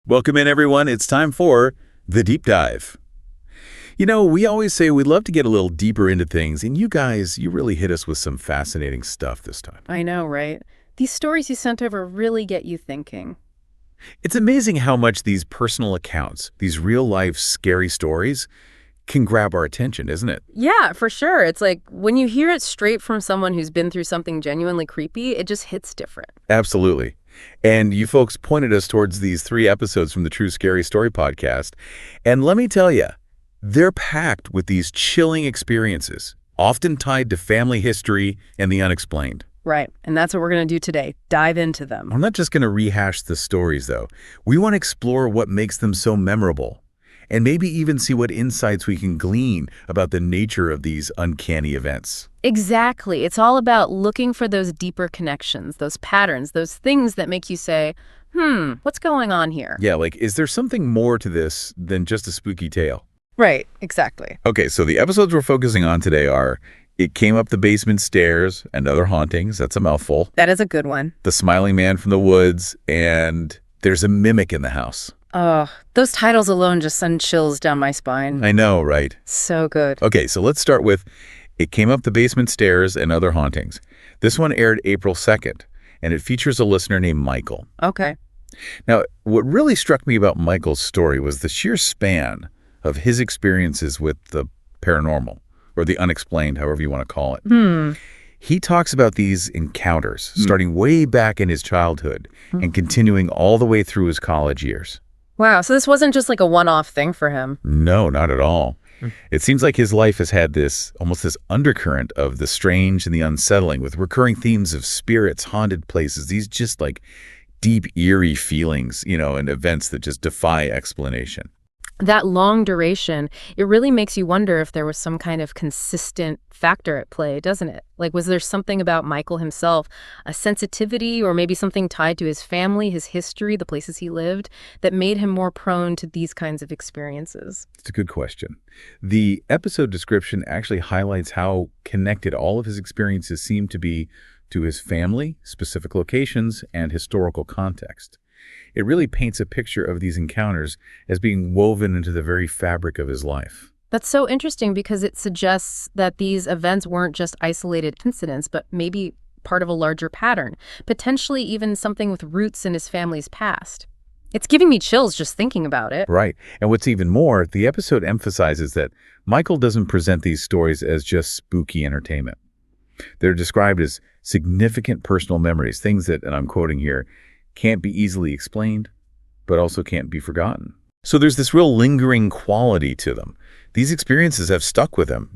Welcome in, everyone. It's time for The Deep Dive. You know, we always say we'd love to get a little deeper into things, and you guys, you really hit us with some fascinating stuff this time. I know, right? These stories you sent over really get you thinking. It's amazing how much these personal accounts, these real-life scary stories, can grab our attention, isn't it? Yeah, for sure. It's like when you hear it straight from someone who's been through something genuinely creepy, it just hits different. Absolutely. And you folks pointed us towards these 3 episodes from the True Scary Story podcast. And let me tell you, they're packed with these chilling experiences, often tied to family history and the unexplained. Right, and that's what we're going to do today. Dive into them. I'm not just going to rehash the stories, though. We want to explore what makes them so memorable, and maybe even see what insights we can glean about the nature of these uncanny events. Exactly. It's all about looking for those deeper connections, those patterns, those things that make you say, what's going on here? Yeah, like, is there something more to this than just a spooky tale? Right, exactly. Okay, so the episodes we're focusing on today are It Came Up the Basement Stairs and Other Hauntings. That's a mouthful. That is a good one. The Smiling Man from the Woods, and There's a Mimic in the House. Oh, those titles alone just send chills down my spine. I know, right? So good. Okay, so let's start with It Came Up the Basement Stairs and Other Hauntings. This one aired April 2nd, and it features a listener named Michael. Okay. Now, what really struck me about Michael's story was the sheer span of his experiences with the paranormal, or the unexplained, however you want to call it. He talks about these encounters, starting way back in his childhood and continuing all the way through his college years. Wow, so this wasn't just like a one-off thing for him. No, not at all. It seems like his life has had almost this undercurrent of the strange and the unsettling, with recurring themes of spirits, haunted places, these just like deep, eerie feelings, and events that just defy explanation. That long duration, it really makes you wonder if there was some kind of consistent factor at play, doesn't it? Like, was there something about Michael himself, a sensitivity or maybe something tied to his family, his history, the places he lived, that made him more prone to these kinds of experiences? It's a good question. The episode description actually highlights how connected all of his experiences seem to be to his family, specific locations, and historical context. It really paints a picture of these encounters as being woven into the very fabric of his life. That's so interesting because it suggests that these events weren't just isolated incidents, but maybe part of a larger pattern, potentially even something with roots in his family's past. It's giving me chills just thinking about it. Right. And what's even more, the episode emphasizes that Michael doesn't present these stories as just spooky entertainment. They're described as significant personal memories, things that, and I'm quoting here, can't be easily explained, but also can't be forgotten. So there's this real lingering quality to them. These experiences have stuck with him,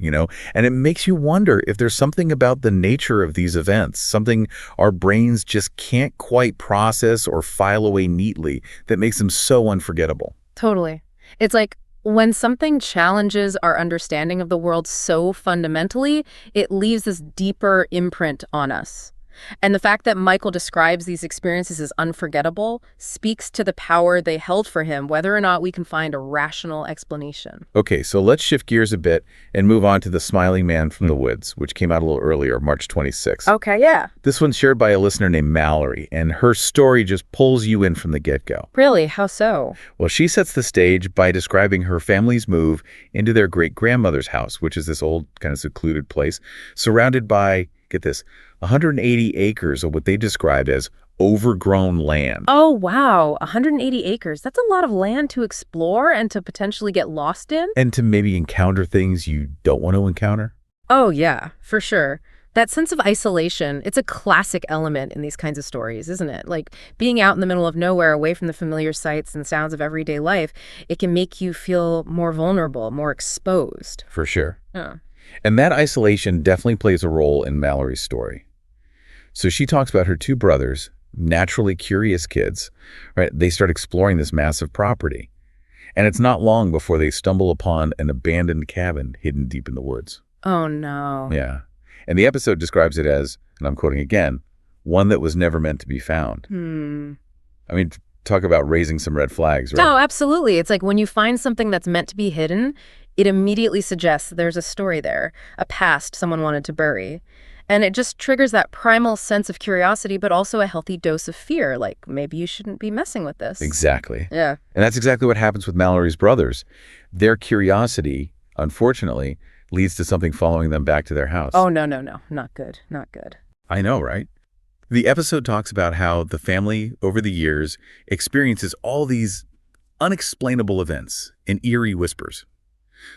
and it makes you wonder if there's something about the nature of these events, something our brains just can't quite process or file away neatly that makes them so unforgettable. Totally. It's like when something challenges our understanding of the world so fundamentally, it leaves this deeper imprint on us. And the fact that Michael describes these experiences as unforgettable speaks to the power they held for him, whether or not we can find a rational explanation. Okay, so let's shift gears a bit and move on to The Smiling Man from the Woods, which came out a little earlier, March 26th. Okay, yeah. This one's shared by a listener named Mallory, and her story just pulls you in from the get-go. Really? How so? Well, she sets the stage by describing her family's move into their great-grandmother's house, which is this old kind of secluded place, surrounded by, get this, 180 acres of what they described as overgrown land. Oh, wow. 180 acres. That's a lot of land to explore and to potentially get lost in. And to maybe encounter things you don't want to encounter. Oh, yeah, for sure. That sense of isolation, it's a classic element in these kinds of stories, isn't it? Like being out in the middle of nowhere, away from the familiar sights and sounds of everyday life, it can make you feel more vulnerable, more exposed. For sure. Yeah. And that isolation definitely plays a role in Mallory's story. So she talks about her 2 brothers, naturally curious kids, right? They start exploring this massive property. And it's not long before they stumble upon an abandoned cabin hidden deep in the woods. Oh, no. Yeah. And the episode describes it as, and I'm quoting again, one that was never meant to be found. I mean, talk about raising some red flags, right? No, absolutely. It's like when you find something that's meant to be hidden, it immediately suggests there's a story there, a past someone wanted to bury. And it just triggers that primal sense of curiosity, but also a healthy dose of fear, like maybe you shouldn't be messing with this. Exactly. Yeah. And that's exactly what happens with Mallory's brothers. Their curiosity, unfortunately, leads to something following them back to their house. Oh, no, no, no. Not good. Not good. I know, right? The episode talks about how the family, over the years, experiences all these unexplainable events in eerie whispers.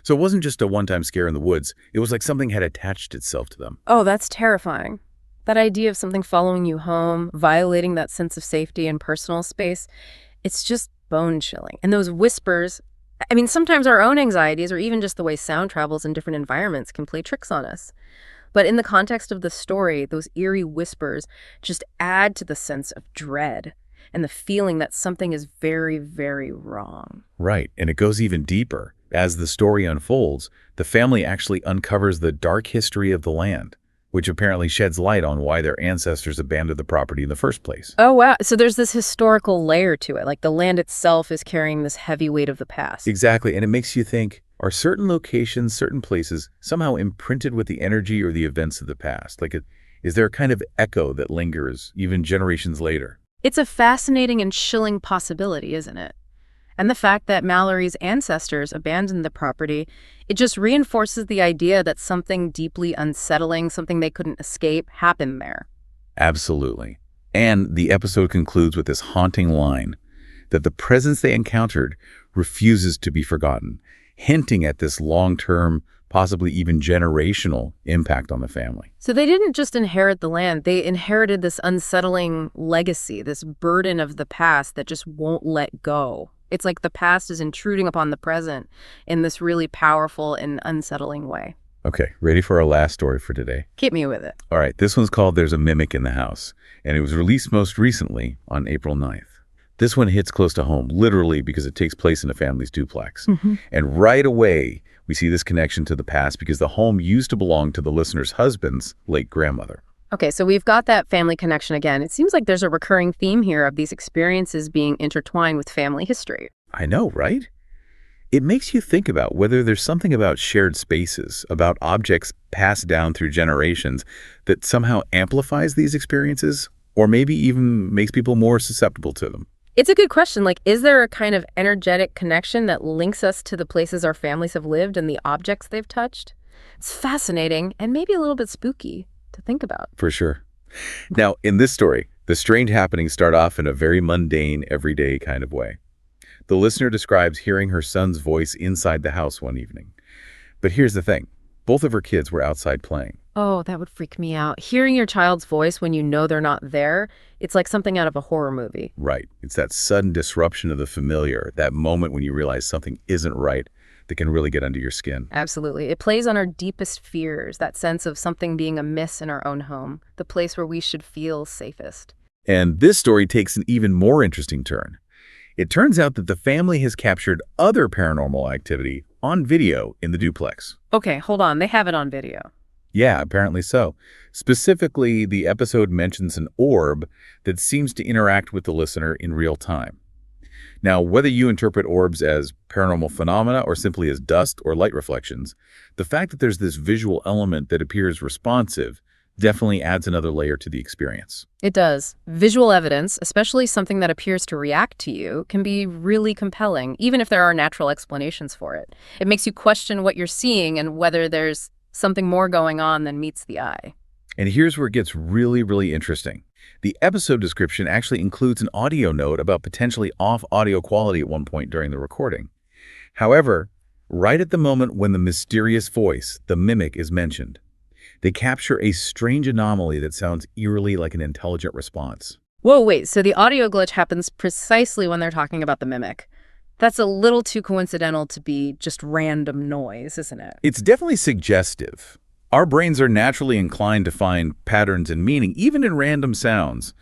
So it wasn't just a one-time scare in the woods. It was like something had attached itself to them. Oh, that's terrifying. That idea of something following you home, violating that sense of safety and personal space, it's just bone-chilling. And those whispers, I mean, sometimes our own anxieties or even just the way sound travels in different environments can play tricks on us. But in the context of the story, those eerie whispers just add to the sense of dread and the feeling that something is very, very wrong. Right, and it goes even deeper. As the story unfolds, the family actually uncovers the dark history of the land, which apparently sheds light on why their ancestors abandoned the property in the first place. Oh, wow. So there's this historical layer to it, like the land itself is carrying this heavy weight of the past. Exactly, and it makes you think, are certain locations, certain places, somehow imprinted with the energy or the events of the past? Like, is there a kind of echo that lingers even generations later? It's a fascinating and chilling possibility, isn't it? And the fact that Mallory's ancestors abandoned the property, it just reinforces the idea that something deeply unsettling, something they couldn't escape, happened there. Absolutely. And the episode concludes with this haunting line that the presence they encountered refuses to be forgotten, hinting at this long-term, possibly even generational impact on the family. So they didn't just inherit the land, they inherited this unsettling legacy, this burden of the past that just won't let go. It's like the past is intruding upon the present in this really powerful and unsettling way. Okay, ready for our last story for today? Keep me with it. All right, this one's called There's a Mimic in the House, and it was released most recently on April 9th. This one hits close to home, literally because it takes place in a family's duplex. And right away, we see this connection to the past because the home used to belong to the listener's husband's late grandmother. Okay, so we've got that family connection again. It seems like there's a recurring theme here of these experiences being intertwined with family history. I know, right? It makes you think about whether there's something about shared spaces, about objects passed down through generations that somehow amplifies these experiences, or maybe even makes people more susceptible to them. It's a good question. Like, is there a kind of energetic connection that links us to the places our families have lived and the objects they've touched? It's fascinating and maybe a little bit spooky to think about. For sure. Now, in this story, the strange happenings start off in a very mundane, everyday kind of way. The listener describes hearing her son's voice inside the house one evening. But here's the thing. Both of her kids were outside playing. Oh, that would freak me out. Hearing your child's voice when you know they're not there, it's like something out of a horror movie. Right. It's that sudden disruption of the familiar, that moment when you realize something isn't right that can really get under your skin. Absolutely. It plays on our deepest fears, that sense of something being amiss in our own home, the place where we should feel safest. And this story takes an even more interesting turn. It turns out that the family has captured other paranormal activity on video in the duplex. Okay, hold on. They have it on video. Yeah, apparently so. Specifically, the episode mentions an orb that seems to interact with the listener in real time. Now, whether you interpret orbs as paranormal phenomena or simply as dust or light reflections, the fact that there's this visual element that appears responsive definitely adds another layer to the experience. It does. Visual evidence, especially something that appears to react to you, can be really compelling, even if there are natural explanations for it. It makes you question what you're seeing and whether there's something more going on than meets the eye. And here's where it gets really, really interesting. The episode description actually includes an audio note about potentially off audio quality at one point during the recording. However, right at the moment when the mysterious voice, the mimic, is mentioned, they capture a strange anomaly that sounds eerily like an intelligent response. Whoa, wait, so the audio glitch happens precisely when they're talking about the mimic. That's a little too coincidental to be just random noise, isn't it? It's definitely suggestive. Our brains are naturally inclined to find patterns and meaning, even in random sounds.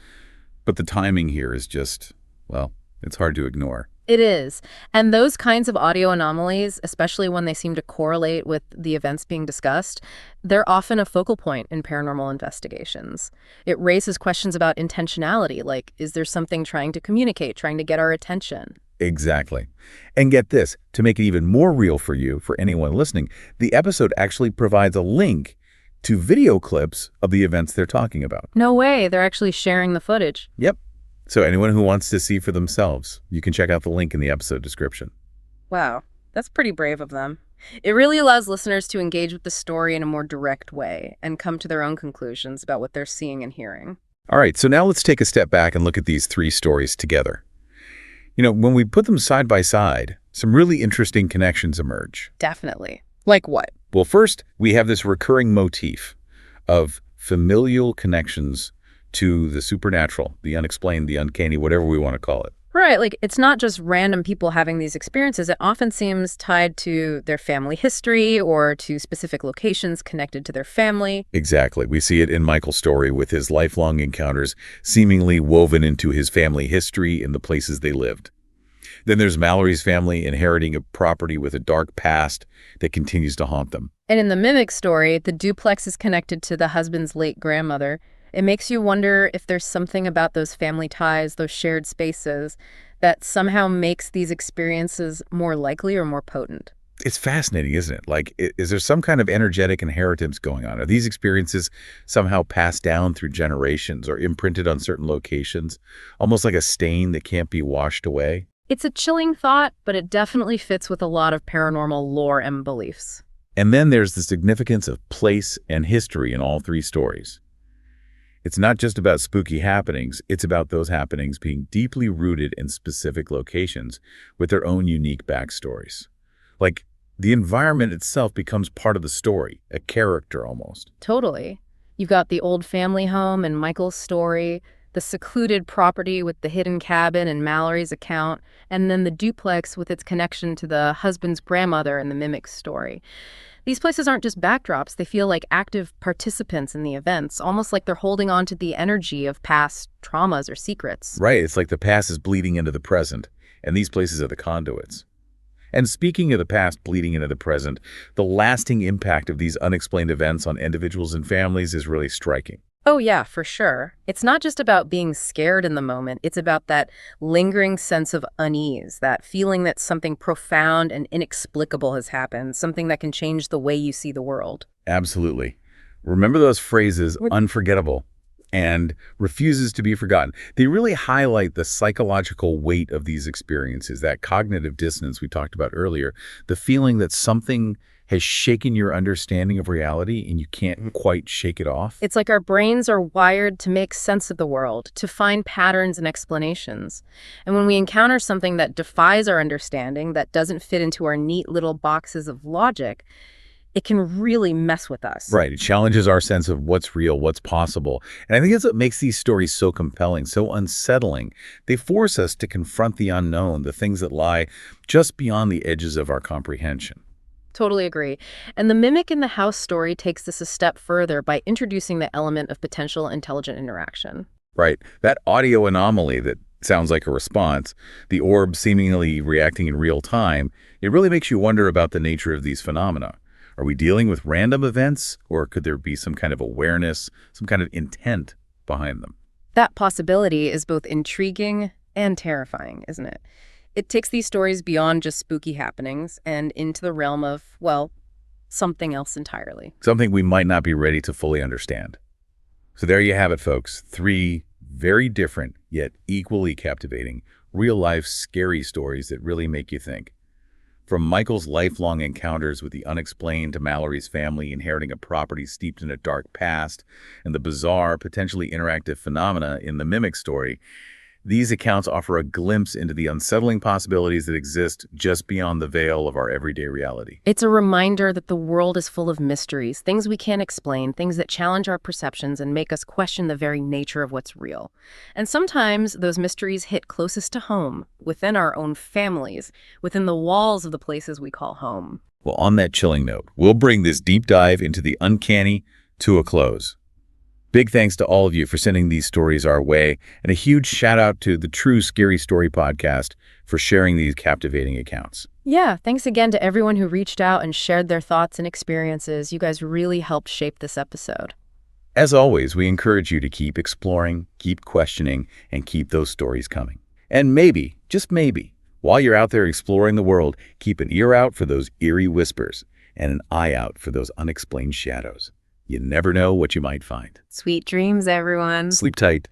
But the timing here is just, well, it's hard to ignore. It is. And those kinds of audio anomalies, especially when they seem to correlate with the events being discussed, they're often a focal point in paranormal investigations. It raises questions about intentionality, like, is there something trying to communicate, trying to get our attention? Exactly. And get this, to make it even more real for you, for anyone listening, the episode actually provides a link to video clips of the events they're talking about. No way, they're actually sharing the footage. Yep. So anyone who wants to see for themselves, you can check out the link in the episode description. Wow, that's pretty brave of them. It really allows listeners to engage with the story in a more direct way and come to their own conclusions about what they're seeing and hearing. All right, so now let's take a step back and look at these three stories together. When we put them side by side, some really interesting connections emerge. Definitely. Like what? Well, first, we have this recurring motif of familial connections to the supernatural, the unexplained, the uncanny, whatever we want to call it. Right, like it's not just random people having these experiences. It often seems tied to their family history or to specific locations connected to their family. Exactly. We see it in Michael's story with his lifelong encounters seemingly woven into his family history in the places they lived. Then there's Mallory's family inheriting a property with a dark past that continues to haunt them. And in the Mimic story, the duplex is connected to the husband's late grandmother. It makes you wonder if there's something about those family ties, those shared spaces, that somehow makes these experiences more likely or more potent. It's fascinating, isn't it? Like, is there some kind of energetic inheritance going on? Are these experiences somehow passed down through generations or imprinted on certain locations, almost like a stain that can't be washed away? It's a chilling thought, but it definitely fits with a lot of paranormal lore and beliefs. And then there's the significance of place and history in all three stories. It's not just about spooky happenings, it's about those happenings being deeply rooted in specific locations with their own unique backstories. Like, the environment itself becomes part of the story, a character almost. Totally. You've got the old family home in Michael's story, the secluded property with the hidden cabin in Mallory's account, and then the duplex with its connection to the husband's grandmother in the Mimic story. These places aren't just backdrops, they feel like active participants in the events, almost like they're holding on to the energy of past traumas or secrets. Right, it's like the past is bleeding into the present, and these places are the conduits. And speaking of the past bleeding into the present, the lasting impact of these unexplained events on individuals and families is really striking. Oh yeah, for sure. It's not just about being scared in the moment. It's about that lingering sense of unease, that feeling that something profound and inexplicable has happened, something that can change the way you see the world. Absolutely. Remember those phrases, unforgettable and refuses to be forgotten. They really highlight the psychological weight of these experiences, that cognitive dissonance we talked about earlier, the feeling that something has shaken your understanding of reality and you can't quite shake it off. It's like our brains are wired to make sense of the world, to find patterns and explanations. And when we encounter something that defies our understanding, that doesn't fit into our neat little boxes of logic, it can really mess with us. Right. It challenges our sense of what's real, what's possible. And I think that's what makes these stories so compelling, so unsettling. They force us to confront the unknown, the things that lie just beyond the edges of our comprehension. Totally agree. And the Mimic in the House story takes this a step further by introducing the element of potential intelligent interaction. Right. That audio anomaly that sounds like a response, the orb seemingly reacting in real time, it really makes you wonder about the nature of these phenomena. Are we dealing with random events, or could there be some kind of awareness, some kind of intent behind them? That possibility is both intriguing and terrifying, isn't it? It takes these stories beyond just spooky happenings and into the realm of, well, something else entirely. Something we might not be ready to fully understand. So there you have it, folks. 3 very different, yet equally captivating, real-life scary stories that really make you think. From Michael's lifelong encounters with the unexplained to Mallory's family inheriting a property steeped in a dark past and the bizarre, potentially interactive phenomena in the Mimic story, these accounts offer a glimpse into the unsettling possibilities that exist just beyond the veil of our everyday reality. It's a reminder that the world is full of mysteries, things we can't explain, things that challenge our perceptions and make us question the very nature of what's real. And sometimes those mysteries hit closest to home, within our own families, within the walls of the places we call home. Well, on that chilling note, we'll bring this deep dive into the uncanny to a close. Big thanks to all of you for sending these stories our way, and a huge shout out to the True Scary Story podcast for sharing these captivating accounts. Yeah, thanks again to everyone who reached out and shared their thoughts and experiences. You guys really helped shape this episode. As always, we encourage you to keep exploring, keep questioning, and keep those stories coming. And maybe, just maybe, while you're out there exploring the world, keep an ear out for those eerie whispers and an eye out for those unexplained shadows. You never know what you might find. Sweet dreams, everyone. Sleep tight.